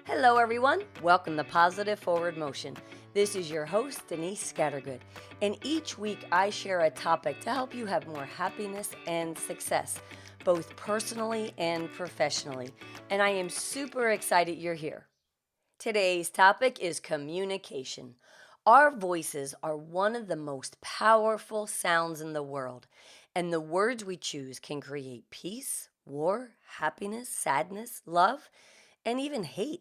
Hello, everyone. Welcome to Positive Forward Motion. This is your host, Denise Scattergood. And each week I share a topic to help you have more happiness and success, both personally and professionally. And I am super excited you're here. Today's topic is communication. Our voices are one of the most powerful sounds in the world, and the words we choose can create peace, war, happiness, sadness, love, and even hate.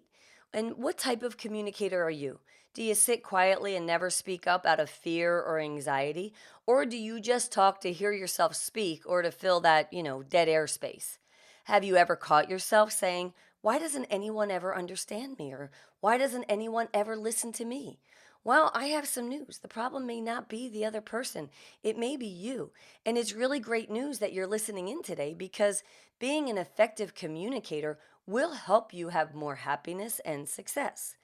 And what type of communicator are you? Do you sit quietly and never speak up out of fear or anxiety? Or do you just talk to hear yourself speak or to fill that, dead air space? Have you ever caught yourself saying, why doesn't anyone ever understand me? Or why doesn't anyone ever listen to me? Well, I have some news. The problem may not be the other person, it may be you. And it's really great news that you're listening in today because being an effective communicator will help you have more happiness and success.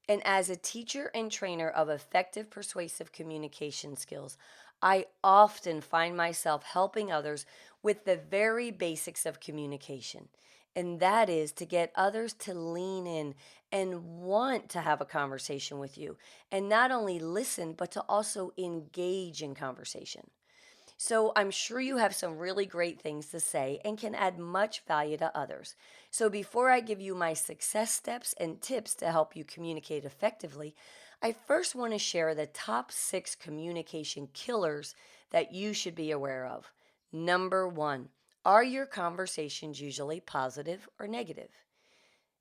And as a teacher and trainer of effective persuasive communication skills, I often find myself helping others with the very basics of communication. And that is to get others to lean in and want to have a conversation with you. And not only listen, but to also engage in conversation. So I'm sure you have some really great things to say and can add much value to others. So before I give you my success steps and tips to help you communicate effectively, I first want to share the top 6 communication killers that you should be aware of. Number 1, are your conversations usually positive or negative?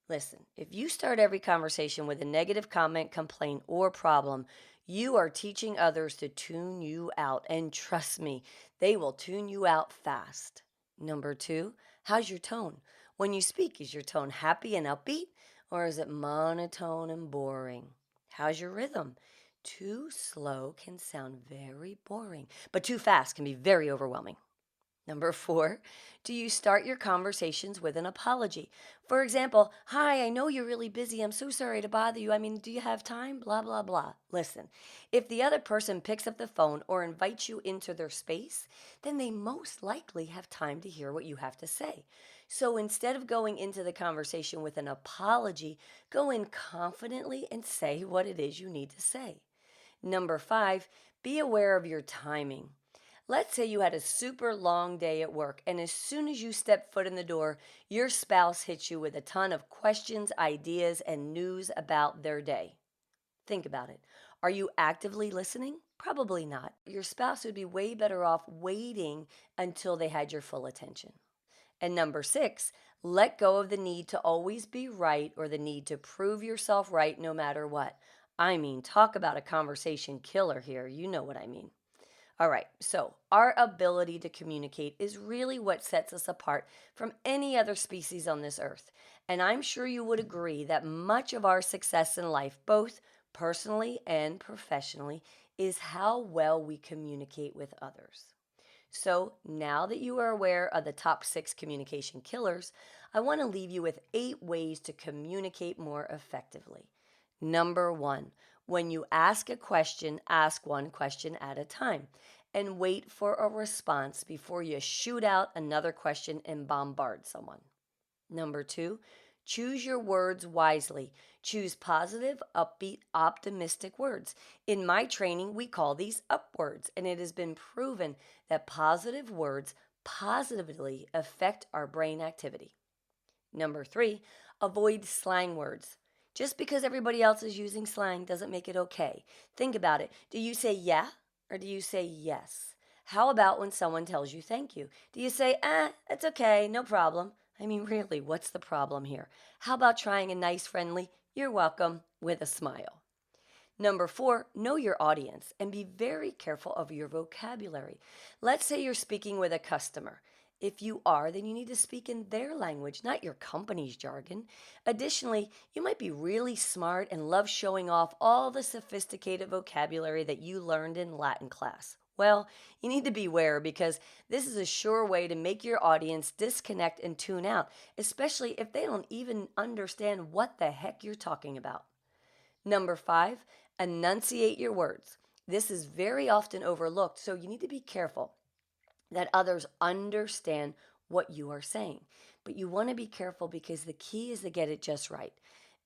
Listen, if you start every conversation with a negative comment, complaint, or problem, you are teaching others to tune you out. And trust me, they will tune you out fast. Number 2, how's your tone? When you speak, is your tone happy and upbeat, or is it monotone and boring? How's your rhythm? Too slow can sound very boring, but too fast can be very overwhelming. Number 4, do you start your conversations with an apology? For example, hi, I know you're really busy. I'm so sorry to bother you. I mean, do you have time? Blah, blah, blah. Listen, if the other person picks up the phone or invites you into their space, then they most likely have time to hear what you have to say. So instead of going into the conversation with an apology, go in confidently and say what it is you need to say. Number 5, be aware of your timing. Let's say you had a super long day at work, and as soon as you step foot in the door, your spouse hits you with a ton of questions, ideas, and news about their day. Think about it. Are you actively listening? Probably not. Your spouse would be way better off waiting until they had your full attention. And number 6, let go of the need to always be right or the need to prove yourself right no matter what. I mean, talk about a conversation killer here. You know what I mean. All right, so our ability to communicate is really what sets us apart from any other species on this earth. And I'm sure you would agree that much of our success in life, both personally and professionally, is how well we communicate with others. So now that you are aware of the top 6 communication killers, I want to leave you with 8 ways to communicate more effectively. Number 1, when you ask a question, ask one question at a time and wait for a response before you shoot out another question and bombard someone. Number 2, choose your words wisely. Choose positive, upbeat, optimistic words. In my training, we call these up words, and it has been proven that positive words positively affect our brain activity. Number 3, avoid slang words. Just because everybody else is using slang doesn't make it okay. Think about it. Do you say yeah or do you say yes? How about when someone tells you thank you? Do you say, it's okay, no problem? I mean, really, what's the problem here? How about trying a nice, friendly, you're welcome with a smile? Number 4, know your audience and be very careful of your vocabulary. Let's say you're speaking with a customer. If you are, then you need to speak in their language, not your company's jargon. Additionally, you might be really smart and love showing off all the sophisticated vocabulary that you learned in Latin class. Well, you need to beware because this is a sure way to make your audience disconnect and tune out, especially if they don't even understand what the heck you're talking about. Number 5, enunciate your words. This is very often overlooked, so you need to be careful that others understand what you are saying. But you want to be careful because the key is to get it just right.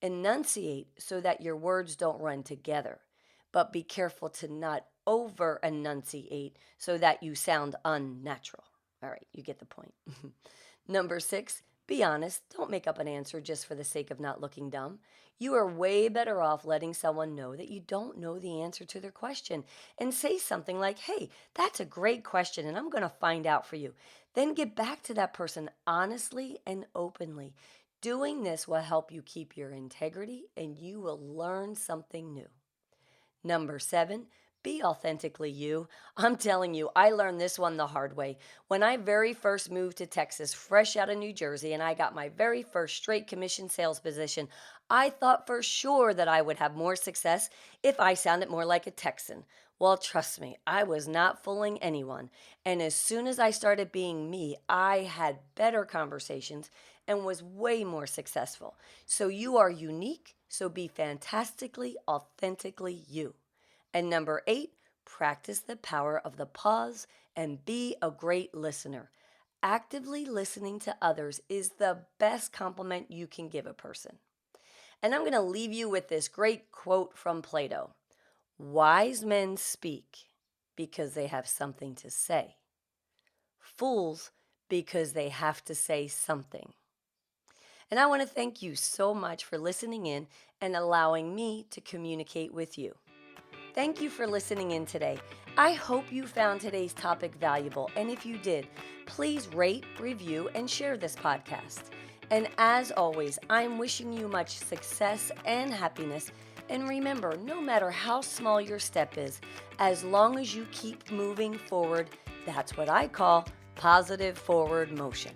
Enunciate so that your words don't run together, but be careful to not over enunciate so that you sound unnatural. All right, you get the point. Number 6, be honest. Don't make up an answer just for the sake of not looking dumb. You are way better off letting someone know that you don't know the answer to their question and say something like, hey, that's a great question and I'm going to find out for you. Then get back to that person honestly and openly. Doing this will help you keep your integrity and you will learn something new. Number 7, be authentically you. I'm telling you, I learned this one the hard way. When I very first moved to Texas, fresh out of New Jersey, and I got my very first straight commission sales position, I thought for sure that I would have more success if I sounded more like a Texan. Well, trust me, I was not fooling anyone. And as soon as I started being me, I had better conversations and was way more successful. So you are unique, so be fantastically, authentically you. And number 8, practice the power of the pause and be a great listener. Actively listening to others is the best compliment you can give a person. And I'm going to leave you with this great quote from Plato. Wise men speak because they have something to say. Fools because they have to say something. And I want to thank you so much for listening in and allowing me to communicate with you. Thank you for listening in today. I hope you found today's topic valuable, and if you did, please rate, review, and share this podcast. And as always, I'm wishing you much success and happiness. And remember, no matter how small your step is, as long as you keep moving forward, that's what I call positive forward motion.